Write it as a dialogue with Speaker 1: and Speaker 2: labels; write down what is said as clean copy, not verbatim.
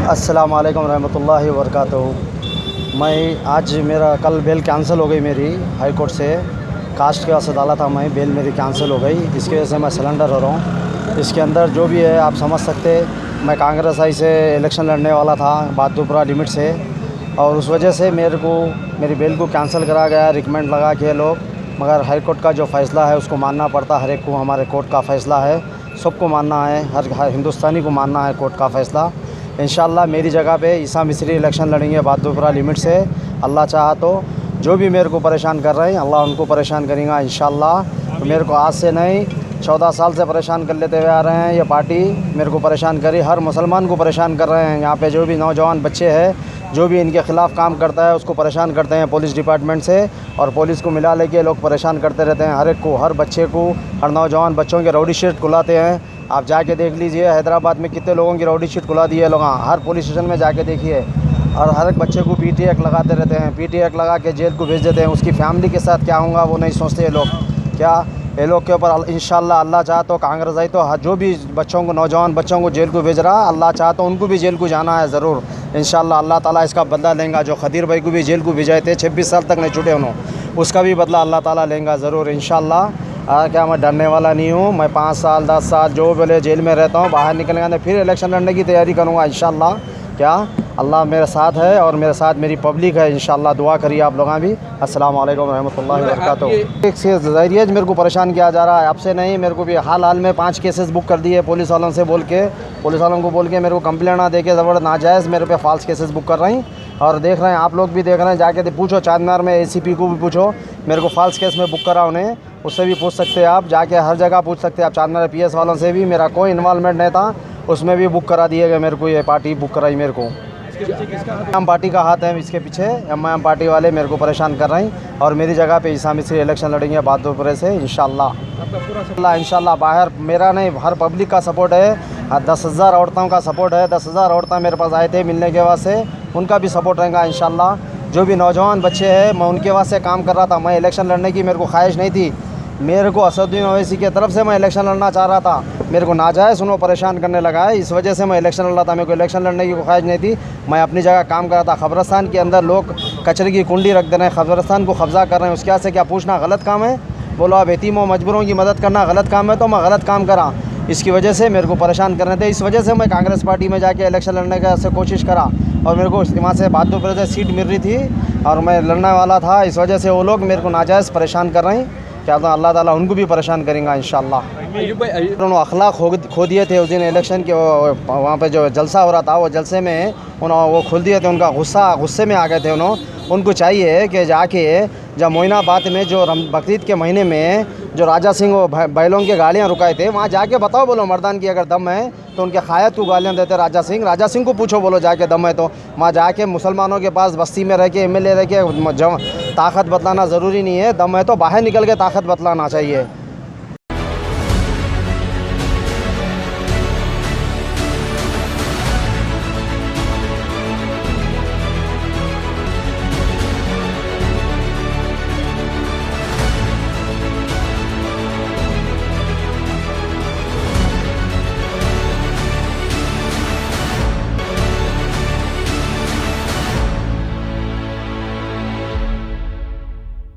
Speaker 1: अस्सलाम वालेकुम रहमतुल्लाहि व बरकातहू। मैं आज मेरा कल बेल कैंसिल हो गई मेरी हाई कोर्ट से। कास्ट के वास्ते डाला था मैं, बेल मेरी कैंसिल हो गई। इसकी वजह से मैं सरेंडर हो रहा हूँ। इसके अंदर जो भी है आप समझ सकते, मैं कांग्रेस आई से इलेक्शन लड़ने वाला था बहादुरपुरा लिमिट से, और उस वजह से मेरी बेल को कैंसिल करा गया, रिकमेंड लगा के लोग। मगर हाई कोर्ट का जो फ़ैसला है उसको मानना पड़ता, हर एक को। हमारे कोर्ट का फ़ैसला है, सबको मानना है, हर हिंदुस्तानी को मानना है कोर्ट का फ़ैसला। इंशाअल्लाह मेरी जगह पे ईसा मिस्री इलेक्शन लड़ेंगे बहादुरपुरा लिमिट से। अल्लाह चाहा तो जो भी मेरे को परेशान कर रहे हैं अल्लाह उनको परेशान करेगा इंशाअल्लाह। मेरे को आज से नहीं 14 साल से परेशान कर लेते हुए आ रहे हैं। ये पार्टी मेरे को परेशान करी, हर मुसलमान को परेशान कर रहे हैं। यहाँ पे जो भी नौजवान बच्चे हैं, जो भी इनके ख़िलाफ़ काम करता है उसको परेशान करते हैं पुलिस डिपार्टमेंट से, और पुलिस को मिला लेके लोग परेशान करते रहते हैं हर एक को, हर बच्चे को, हर नौजवान बच्चों के रौडी शीट खुलाते हैं। आप जाके देख लीजिए हैदराबाद में कितने लोगों की रौडी शीट खुला दी है लोग, हर पुलिस स्टेशन में जाके देखिए। और हर एक बच्चे को पीटी एक्ट लगाते रहते हैं, पीटी एक्ट लगा के जेल को भेज देते हैं। उसकी फैमिली के साथ क्या होगा वो नहीं सोचते ये लोग। क्या ये लोग के ऊपर इंशाअल्लाह अल्लाह चाहे तो कांग्रेस आई तो जो भी बच्चों को, नौजवान बच्चों को जेल को भेज रहा, अल्लाह चाहे तो उनको भी जेल को जाना है ज़रूर इंशाअल्लाह। अल्लाह ताला इसका बदला लेंगा। जो खदीर भाई को भी जेल को भेजाए थे, 26 साल तक नहीं छूटे उन्होंने, उसका भी बदला अल्लाह ताला लेंगा ज़रूर इंशाअल्लाह। क्या मैं डरने वाला नहीं हूँ। मैं 5 साल 10 साल जो बोले जेल में रहता हूँ, बाहर निकलने के फिर इलेक्शन लड़ने की तैयारी करूँगा इंशाअल्लाह। क्या अल्लाह मेरे साथ है और मेरे साथ मेरी पब्लिक है इंशाअल्लाह। दुआ करिए आप लोग भी। अस्सलाम वालेकुम रहमतुल्लाहि व बरकातहू। एक से ज़रिए मेरे को परेशान किया जा रहा है, आपसे नहीं। मेरे को भी हाल में 5 केसेस बुक कर दिए पुलिस वालों से बोल के, पुलिस वालों को बोल के मेरे को कंप्लेंट ना दे के ज़बरदस्त नाजायज़ मेरे पे फ़ाल्स केसेस बुक कर रही हैं। और देख रहे हैं आप लोग भी देख रहे हैं, जाके पूछो चांदनार में ACP को भी पूछो, मेरे को फ़ाल्स केस में बुक करा उन्हें, उससे भी पूछ सकते हैं आप। जाके हर जगह पूछ सकते हैं आप। चांदनार PS वालों से भी मेरा कोई इन्वॉल्वमेंट नहीं था, उसमें भी बुक करा दिए गए मेरे को। ये पार्टी बुक कराई मेरे को। हम पार्टी का हाथ है इसके पीछे। हम पार्टी वाले मेरे को परेशान कर रहे हैं, और मेरी जगह पे ईसा मिस्री इलेक्शन लड़ेंगे बहादुरपुरे से इंशाअल्लाह। इंशाअल्लाह बाहर मेरा नहीं, हर पब्लिक का सपोर्ट है। 10,000 औरतों का सपोर्ट है। 10,000 औरतें मेरे पास आए थे मिलने के वास्ते, उनका भी सपोर्ट रहेगा इंशाअल्लाह। जो भी नौजवान बच्चे हैं मैं उनके वास्ते काम कर रहा था। मैं इलेक्शन लड़ने की मेरे को ख्वाहिश नहीं थी। मेरे को असदुद्दीन ओवैसी की तरफ से मैं इलेक्शन लड़ना चाह रहा था, मेरे को नाजायज़ उन्होंने परेशान करने लगा है, इस वजह से मैं इलेक्शन लड़ रहा था। मेरे को इलेक्शन लड़ने की कोई ख्वाहिश नहीं थी। मैं अपनी जगह काम कर रहा था। खबरस्तान के अंदर लोग कचरे की कुंडी रख दे रहे हैं, खबरस्तान को कब्ज़ा कर रहे हैं। उसके से क्या पूछना गलत काम है? बोलो आप यतीमों मजबूरों की मदद करना गलत काम है, तो मैं गलत काम करा। इसकी वजह से मेरे को परेशान कर रहे थे। इस वजह से मैं कांग्रेस पार्टी में जाके इलेक्शन लड़ने का से कोशिश करा, और मेरे को वहाँ से बहादुरपुर से सीट मिल रही थी और मैं लड़ने वाला था। इस वजह से वो लोग मेरे को नाजायज़ परेशान कर रहे हैं। क्या तो अल्लाह ताला उनको भी परेशान करेंगे इंशाअल्लाह। उन्होंने अखलाक खो दिए थे उस दिन इलेक्शन के, वहाँ पे जो जलसा हो रहा था वो जलसे में उन्होंने वो खोल दिए थे। उनका गुस्से में आ गए थे उनको चाहिए कि जाके जब मोइनाबाद में जो बकरीद के महीने में जो राजा सिंह वो बैलों की गाड़ियाँ रुकाए थे, वहाँ जाके बताओ बोलो मर्दान की अगर दम है तो उनके क़ायद को गालियाँ देते राजा सिंह को पूछो बोलो जाके दम है तो। वहाँ जाके मुसलमानों के पास बस्ती में रह के MLA रह के ताकत बतलाना ज़रूरी नहीं है। दम है तो बाहर निकल के ताकत बतलाना चाहिए।